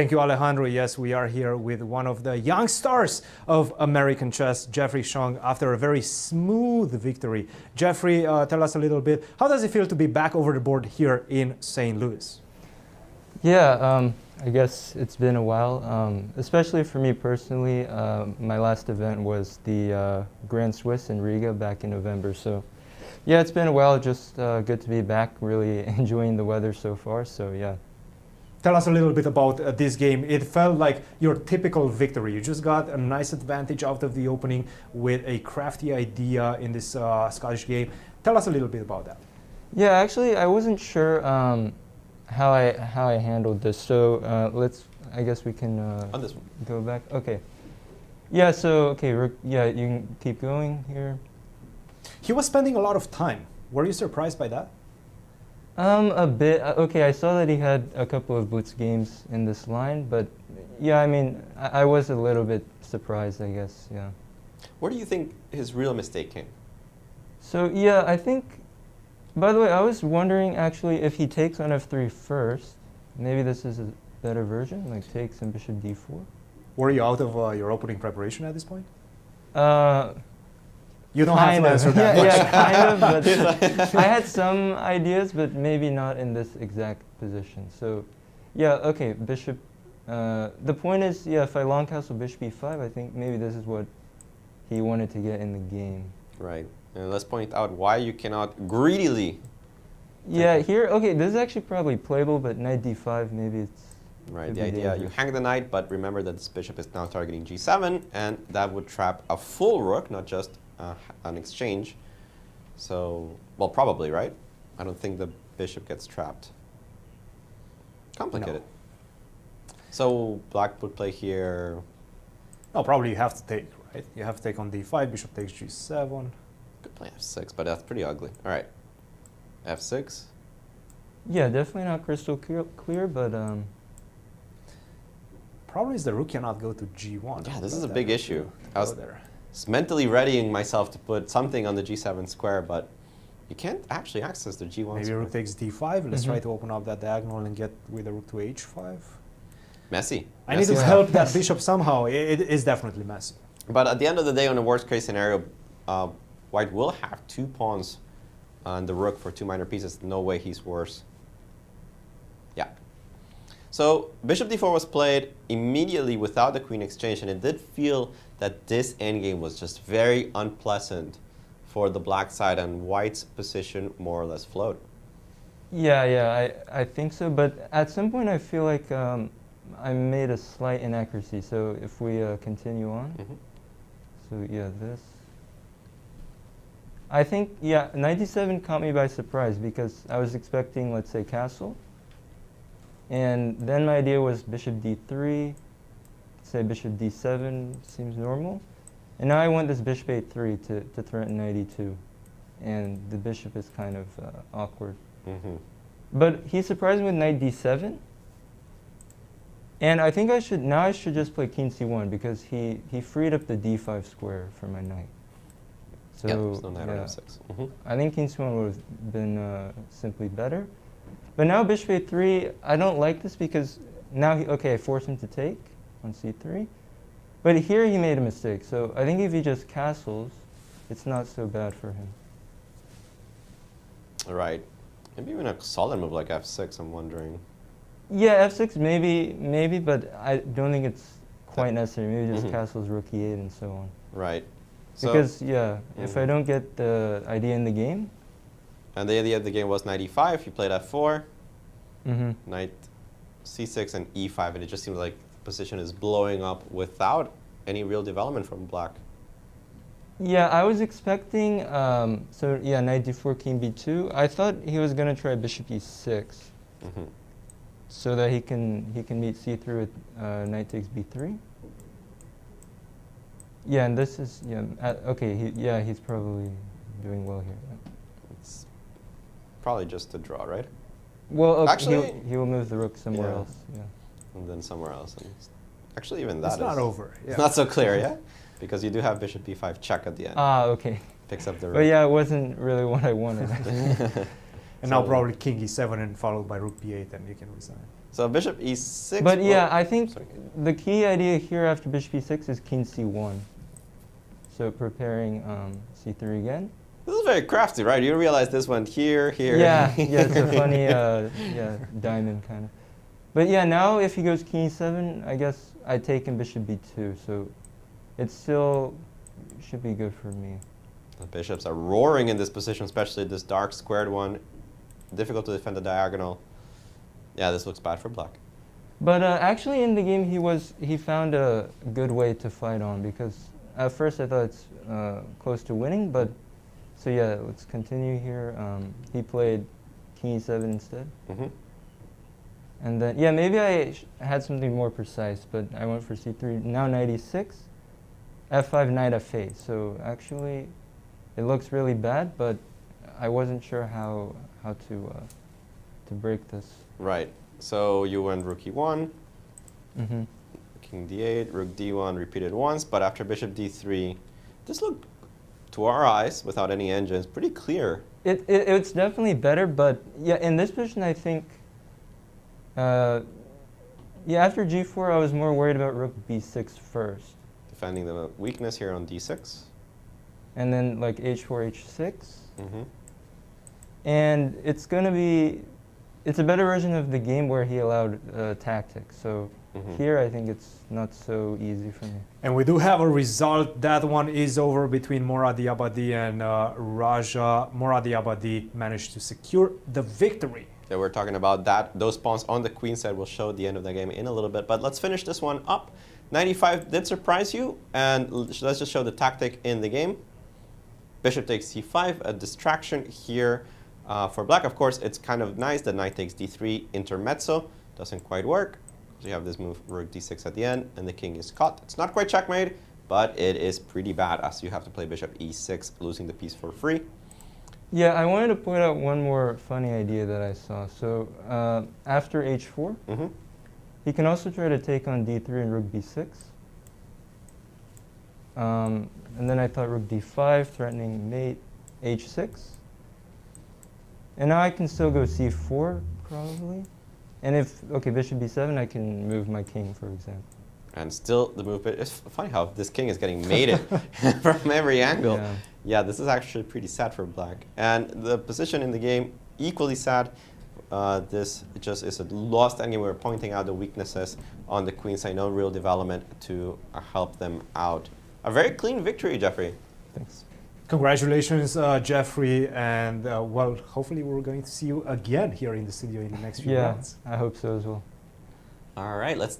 Thank you, Alejandro. Yes, we are here with one of the young stars of American chess, Jeffery Xiong, after a very smooth victory. Jeffery, tell us a little bit, how does it feel to be back over the board here in St. Louis? Yeah, I guess it's been a while, especially for me personally. My last event was the Grand Swiss in Riga back in November. So yeah, it's been a while, just good to be back, really enjoying the weather so far, so yeah. Tell us a little bit about this game. It felt like your typical victory. You just got a nice advantage out of the opening with a crafty idea in this Scottish game. Tell us a little bit about that. Yeah, actually, I wasn't sure how I handled this. So I guess we can on this one. Go back. Okay. Yeah. So okay. Yeah, you can keep going here. He was spending a lot of time. Were you surprised by that? A bit. Okay, I saw that he had a couple of Boots games in this line, but yeah, I mean, I was a little bit surprised, I guess, yeah. Where do you think his real mistake came? So yeah, I think, by the way, I was wondering actually if he takes on f3 first, maybe this is a better version, like takes and bishop d4. Were you out of your opening preparation at this point? You don't kind have to answer that much. Yeah, kind of, but I had some ideas, but maybe not in this exact position. So, yeah, okay, bishop. The point is, yeah, if I long castle bishop e5, I think maybe this is what he wanted to get in the game. Right, and let's point out why you cannot greedily. Yeah, here, okay, this is actually probably playable, but knight d5, maybe it's. Right, the idea, you hang the knight, but remember that this bishop is now targeting g7, and that would trap a full rook, not just an exchange. So, well, probably, right? I don't think the bishop gets trapped. Complicated. No. So, black would play here. No, probably you have to take, right? You have to take on d5, bishop takes g7. Could play f6, but that's pretty ugly. All right, f6. Yeah, definitely not crystal clear, but problem is the rook cannot go to g1. Yeah, this is a big issue. I was mentally readying myself to put something on the g7 square, but you can't actually access the g1 Maybe square. rook takes d5. Let's try to open up that diagonal and get with the rook to h5. Messy. I need to help that bishop somehow. It is definitely messy. But at the end of the day, on the worst case scenario, white will have 2 pawns on the rook for 2 minor pieces. No way he's worse. Yeah. So bishop d4 was played immediately without the queen exchange, and it did feel that this endgame was just very unpleasant for the black side, and white's position more or less flowed. Yeah, I think so. But at some point, I feel like I made a slight inaccuracy. So if we continue on, so yeah, this. I think, yeah, 97 caught me by surprise because I was expecting, let's say, castle. And then my idea was bishop d3, say bishop d7 seems normal. And now I want this bishop a3 to threaten knight e2. And the bishop is kind of awkward. But he surprised me with knight d7. And I think I should just play king c1 because he freed up the d5 square for my knight. So yeah, there's no knight on f6. I think king c1 would have been simply better. But now bishop a3, I don't like this because now, okay, I force him to take on c3. But here he made a mistake. So I think if he just castles, it's not so bad for him. Right. Maybe even a solid move like f6, I'm wondering. Yeah, f6 maybe, but I don't think it's quite necessary. Maybe just castles rook e8 and so on. Right. Because, yeah, if I don't get the idea in the game. And the idea of the game was knight e5, you played f4, knight c6 and e5, and it just seems like the position is blowing up without any real development from black. Yeah, I was expecting, so yeah, knight d4, king b2. I thought he was going to try bishop e6, so that he can meet c3 with knight takes b3. Yeah, and this is, yeah, okay, he's probably doing well here. It's probably just a draw, right? Well, okay, actually, he will move the rook somewhere else. Yeah. And then somewhere else. And actually, even that it's not over. Yeah. It's not so clear, yeah? Because you do have bishop b5 check at the end. Ah, okay. Picks up the rook. But yeah, it wasn't really what I wanted. And now So- probably king e7 and followed by rook b8, and you can resign. So bishop e6. But yeah, well, I think sorry. the key idea here after bishop e6 is king c1. So preparing c3 again. This is very crafty, right? You realize this went here, here. Yeah, yeah, it's a funny yeah, diamond kind of. But yeah, now if he goes king e7, I guess I take him bishop b2. So it still should be good for me. The bishops are roaring in this position, especially this dark squared one. Difficult to defend the diagonal. Yeah, this looks bad for black. But actually, in the game, he found a good way to fight on, because at first I thought it's close to winning. But so yeah, let's continue here. He played king e7 instead, Mm-hmm. and then yeah, maybe I had something more precise, but I went for c3. Now knight e6, f5, knight f8. So actually, it looks really bad, but I wasn't sure how to break this. Right. So you went rook e1, Mm-hmm. king d8, rook d1 repeated once, but after bishop d3, this looked, to our eyes, without any engines, pretty clear. It's definitely better, but yeah, in this position, I think, yeah, after g4, I was more worried about rook b6 first, Defending the weakness here on d6. and then like h4, h6, Mm-hmm. and it's a better version of the game where he allowed tactics. So Mhm. here, I think it's not so easy for me. And we do have a result. That one is over between Moradiabadi and Raja. Moradiabadi managed to secure the victory. Yeah, we're talking about that. Those pawns on the queen side will show the end of the game in a little bit. But let's finish this one up. 95 did surprise you, and let's just show the tactic in the game. Bishop takes c5, a distraction here for black. Of course, it's kind of nice that knight takes d3 intermezzo. Doesn't quite work. So you have this move, rook d6 at the end, and the king is caught. It's not quite checkmate, but it is pretty bad as you have to play bishop e6, losing the piece for free. Yeah, I wanted to point out one more funny idea that I saw. So after h4, Mm-hmm. he can also try to take on d3 and rook b6. And then I thought rook d5, threatening mate, h6. And now I can still go c4, probably. And if, okay, bishop b7, I can move my king, for example. And still the move, but it's funny how this king is getting mated from every angle. Yeah. Yeah, this is actually pretty sad for black. And the position in the game, equally sad. This just is a lost endgame. We're pointing out the weaknesses on the queen side, no real development to help them out. A very clean victory, Jeffrey. Thanks. Congratulations, Jeffrey, and well, hopefully we're going to see you again here in the studio in the next few Yeah, months. I hope so as well. All right, let's